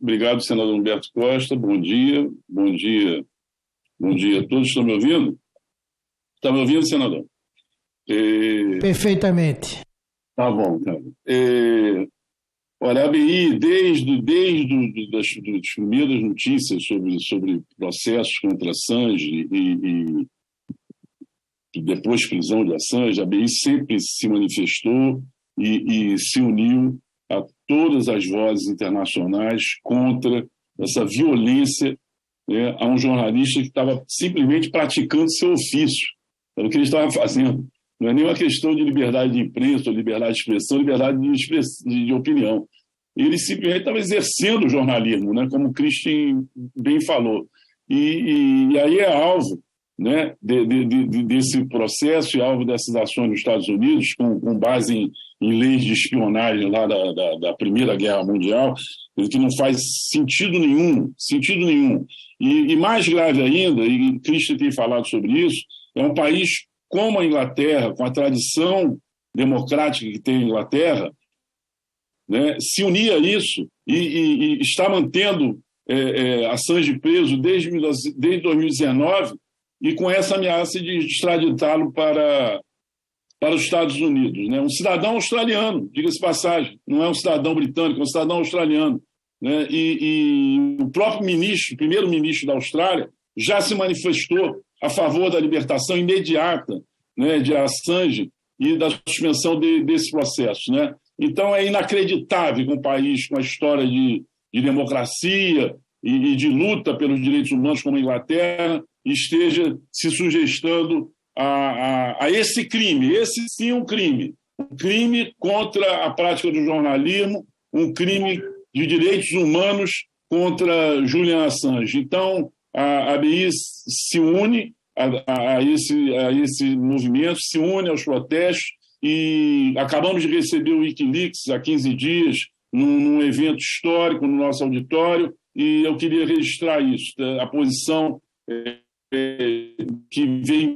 Obrigado, senador Humberto Costa. Bom dia, bom dia a todos. Estão me ouvindo? Está me ouvindo, senador? Perfeitamente. Tá bom, cara. Olha, a ABI, desde das primeiras notícias sobre processos contra Assange e depois prisão de Assange, a ABI sempre se manifestou e se uniu a todas as vozes internacionais contra essa violência, né, a um jornalista que estava simplesmente praticando seu ofício. Era o que ele estava fazendo. Não é nenhuma questão de liberdade de imprensa, ou liberdade de expressão, liberdade de opinião. Ele simplesmente estava exercendo o jornalismo, né, como o Christian bem falou. E aí é alvo, né, desse processo e alvo dessas ações nos Estados Unidos, com base em leis de espionagem lá da Primeira Guerra Mundial, que não faz sentido nenhum. E mais grave ainda, e Christian tem falado sobre isso, é um país como a Inglaterra, com a tradição democrática que tem a Inglaterra, né, se unir a isso e está mantendo Assange preso desde 2019 e com essa ameaça de extraditá-lo para os Estados Unidos. Né? Um cidadão australiano, diga-se passagem, não é um cidadão britânico, é um cidadão australiano. Né? E o próprio primeiro-ministro da Austrália, já se manifestou a favor da libertação imediata, né, de Assange e da suspensão desse processo. Né? Então, é inacreditável que um país com a história de democracia e de luta pelos direitos humanos como a Inglaterra esteja se sujeitando a esse crime. Esse sim é um crime contra a prática do jornalismo, um crime de direitos humanos contra Julian Assange. Então, a ABI se une a esse movimento, se une aos protestos, e acabamos de receber o Wikileaks há 15 dias, num evento histórico no nosso auditório, e eu queria registrar isso, a posição que vem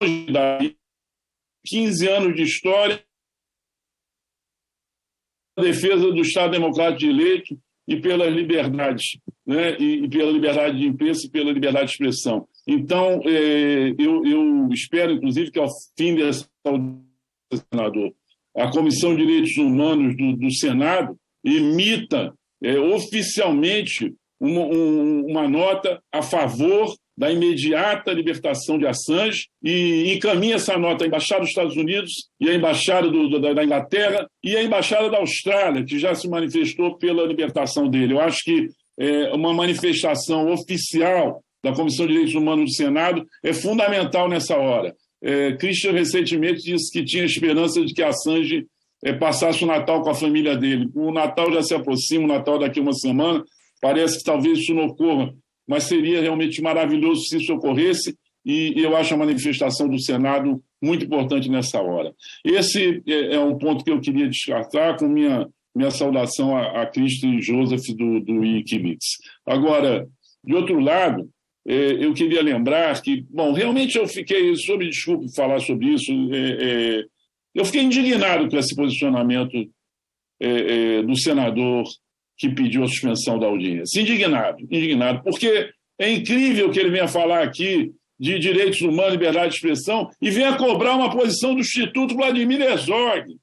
de 15 anos de história, a defesa do Estado Democrático de Direito e pelas liberdades, né? E pela liberdade de imprensa e pela liberdade de expressão. Então, eu espero, inclusive, que ao fim dessa audiência, senador, a Comissão de Direitos Humanos do Senado emita oficialmente uma nota a favor da imediata libertação de Assange e encaminha essa nota à Embaixada dos Estados Unidos e à Embaixada da Inglaterra e à Embaixada da Austrália, que já se manifestou pela libertação dele. Eu acho que uma manifestação oficial da Comissão de Direitos Humanos do Senado é fundamental nessa hora. Christian recentemente disse que tinha esperança de que Assange passasse o Natal com a família dele. O Natal já se aproxima, o Natal daqui a uma semana, parece que talvez isso não ocorra, mas seria realmente maravilhoso se isso ocorresse, e eu acho a manifestação do Senado muito importante nessa hora. Esse é um ponto que eu queria destacar com minha saudação a Christian Joseph do Wikileaks. Agora, de outro lado, eu queria lembrar que, bom, realmente eu fiquei, desculpe falar sobre isso, eu fiquei indignado com esse posicionamento do senador que pediu a suspensão da audiência. Indignado, porque é incrível que ele venha falar aqui de direitos humanos, liberdade de expressão, e venha cobrar uma posição do Instituto Vladimir Herzog,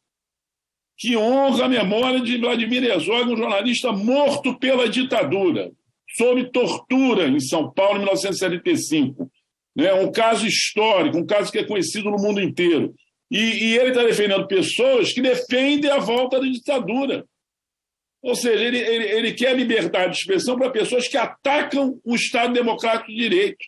que honra a memória de Vladimir Herzog, um jornalista morto pela ditadura, sob tortura em São Paulo, em 1975. Né? Um caso histórico, um caso que é conhecido no mundo inteiro. E ele está defendendo pessoas que defendem a volta da ditadura. Ou seja, ele quer liberdade de expressão para pessoas que atacam o Estado Democrático de Direito,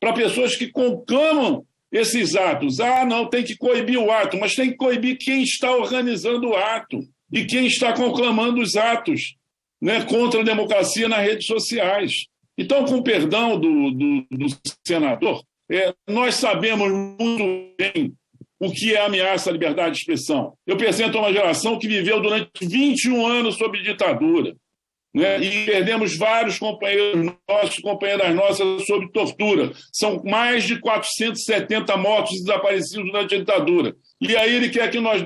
para pessoas que conclamam esses atos. Não, tem que coibir o ato, mas tem que coibir quem está organizando o ato e quem está conclamando os atos, né, contra a democracia nas redes sociais. Então, com o perdão do senador, nós sabemos muito bem o que é ameaça à liberdade de expressão. Eu represento uma geração que viveu durante 21 anos sob ditadura, né? E perdemos vários companheiras nossas sob tortura. São mais de 470 mortos e desaparecidos durante a ditadura. E aí ele quer que nós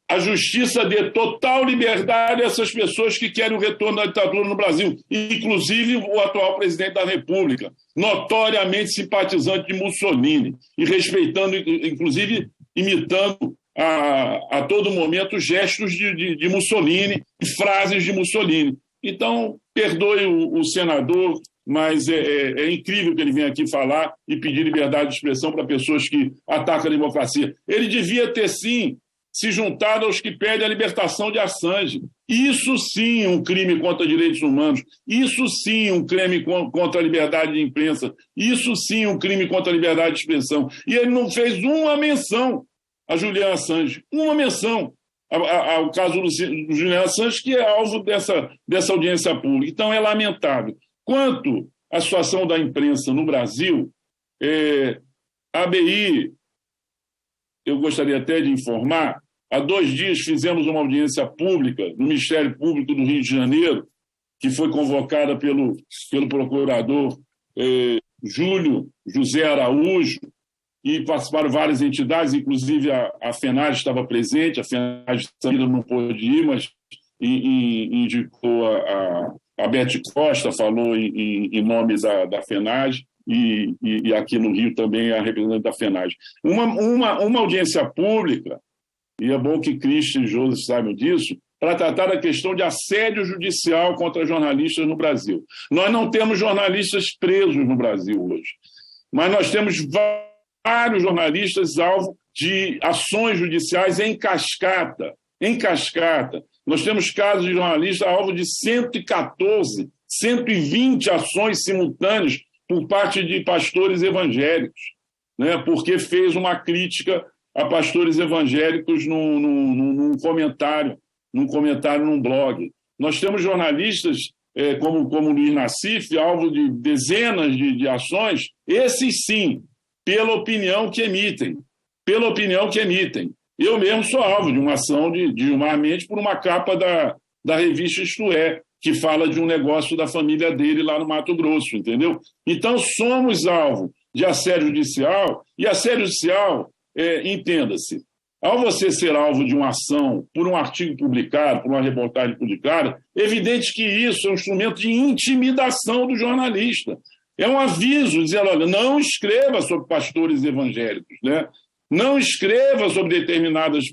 a justiça dê total liberdade a essas pessoas que querem o retorno da ditadura no Brasil, inclusive o atual presidente da República, notoriamente simpatizante de Mussolini, e respeitando, inclusive imitando a todo momento gestos de Mussolini e frases de Mussolini. Então, perdoe o senador, mas é incrível que ele venha aqui falar e pedir liberdade de expressão para pessoas que atacam a democracia. Ele devia ter, sim, se juntado aos que pedem a libertação de Assange. Isso sim um crime contra direitos humanos, isso sim um crime contra a liberdade de imprensa, isso sim um crime contra a liberdade de expressão. E ele não fez uma menção a Julian Assange, uma menção ao caso do Julian Assange, que é alvo dessa audiência pública. Então é lamentável. Quanto à situação da imprensa no Brasil, a ABI, eu gostaria até de informar, há 2 dias fizemos uma audiência pública no Ministério Público do Rio de Janeiro, que foi convocada pelo procurador Júlio José Araújo, e participaram várias entidades, inclusive a FENAGE estava presente, a FENAGE não pôde ir, mas indicou a Beth Costa, falou em nome da FENAGE, e aqui no Rio também a representante da FENAGE. Uma audiência pública, e é bom que Cristian e José saibam disso, para tratar da questão de assédio judicial contra jornalistas no Brasil. Nós não temos jornalistas presos no Brasil hoje, mas nós temos vários jornalistas alvo de ações judiciais em cascata. Nós temos casos de jornalistas alvo de 114, 120 ações simultâneas por parte de pastores evangélicos, né, porque fez uma crítica a pastores evangélicos num comentário num blog. Nós temos jornalistas como Luiz Nassif, alvo de dezenas de ações, esses sim, pela opinião que emitem. Eu mesmo sou alvo de uma ação de Gilmar Mendes por uma capa da revista Isto É, que fala de um negócio da família dele lá no Mato Grosso, entendeu? Então, somos alvo de assédio judicial, e assédio judicial, entenda-se, ao você ser alvo de uma ação por um artigo publicado, por uma reportagem publicada, é evidente que isso é um instrumento de intimidação do jornalista. É um aviso dizendo, olha, não escreva sobre pastores evangélicos, né? Não escreva sobre determinadas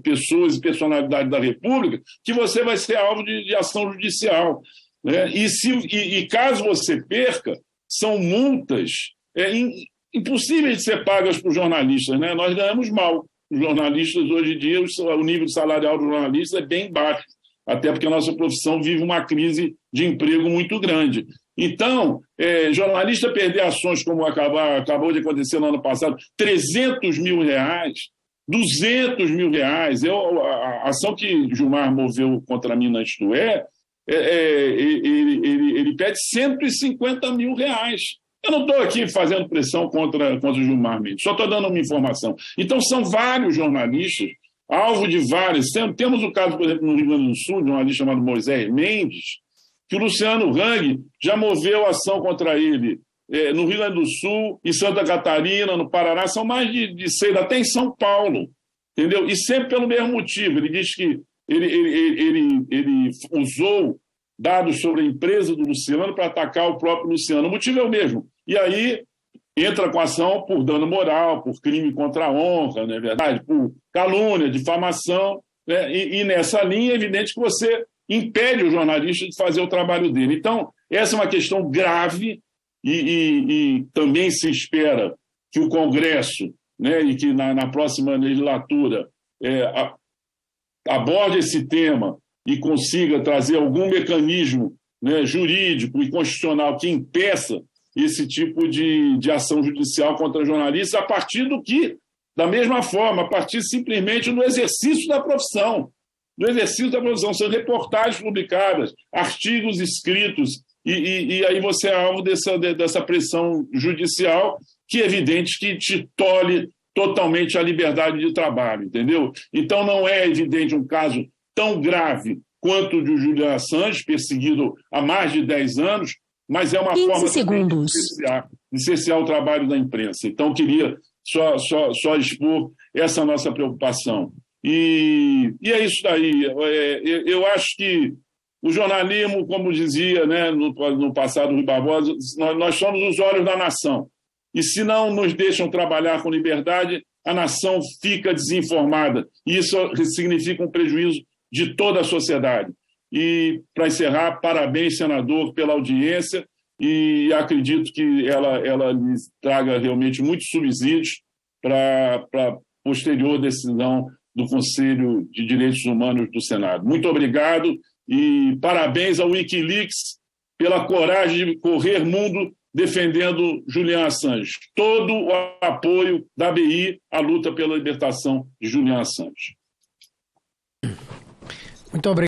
pessoas e personalidades da República, que você vai ser alvo de ação judicial, né? E caso você perca, são multas impossíveis de ser pagas por jornalistas, né? Nós ganhamos mal. Os jornalistas, hoje em dia, o nível salarial dos jornalistas é bem baixo, até porque a nossa profissão vive uma crise de emprego muito grande. Então, jornalista perder ações como acabou de acontecer no ano passado, R$300 mil, R$200 mil. A ação que Gilmar moveu contra mim na Isto É, ele pede R$150 mil. Eu não estou aqui fazendo pressão contra o Gilmar Mendes, só estou dando uma informação. Então, são vários jornalistas, alvo de vários. Temos o caso, por exemplo, no Rio Grande do Sul, de um jornalista chamado Moisés Mendes, que o Luciano Hang já moveu ação contra ele no Rio Grande do Sul, em Santa Catarina, no Paraná, são mais de 6, até em São Paulo, entendeu? E sempre pelo mesmo motivo. Ele diz que ele usou dados sobre a empresa do Luciano para atacar o próprio Luciano. O motivo é o mesmo. E aí entra com ação por dano moral, por crime contra a honra, não é verdade? Por calúnia, difamação, né? E nessa linha é evidente que você impede o jornalista de fazer o trabalho dele. Então, essa é uma questão grave e também se espera que o Congresso, né, e que na próxima legislatura aborde esse tema e consiga trazer algum mecanismo, né, jurídico e constitucional que impeça esse tipo de ação judicial contra jornalistas a partir da mesma forma, a partir simplesmente do exercício da profissão. São reportagens publicadas, artigos escritos, e aí você é alvo dessa pressão judicial, que é evidente que te tolhe totalmente a liberdade de trabalho, entendeu? Então não é evidente um caso tão grave quanto o de Julian Assange, perseguido há mais de 10 anos, mas é uma forma de cercear o trabalho da imprensa. Então, queria só expor essa nossa preocupação. E é isso daí. Eu acho que o jornalismo, como dizia, né, no passado Rui Barbosa, nós somos os olhos da nação. E se não nos deixam trabalhar com liberdade, a nação fica desinformada. E isso significa um prejuízo de toda a sociedade. E, para encerrar, parabéns, senador, pela audiência, e acredito que ela lhes traga realmente muitos subsídios para a posterior decisão do Conselho de Direitos Humanos do Senado. Muito obrigado e parabéns ao Wikileaks pela coragem de correr mundo defendendo Julian Assange. Todo o apoio da ABI à luta pela libertação de Julian Assange. Muito obrigado.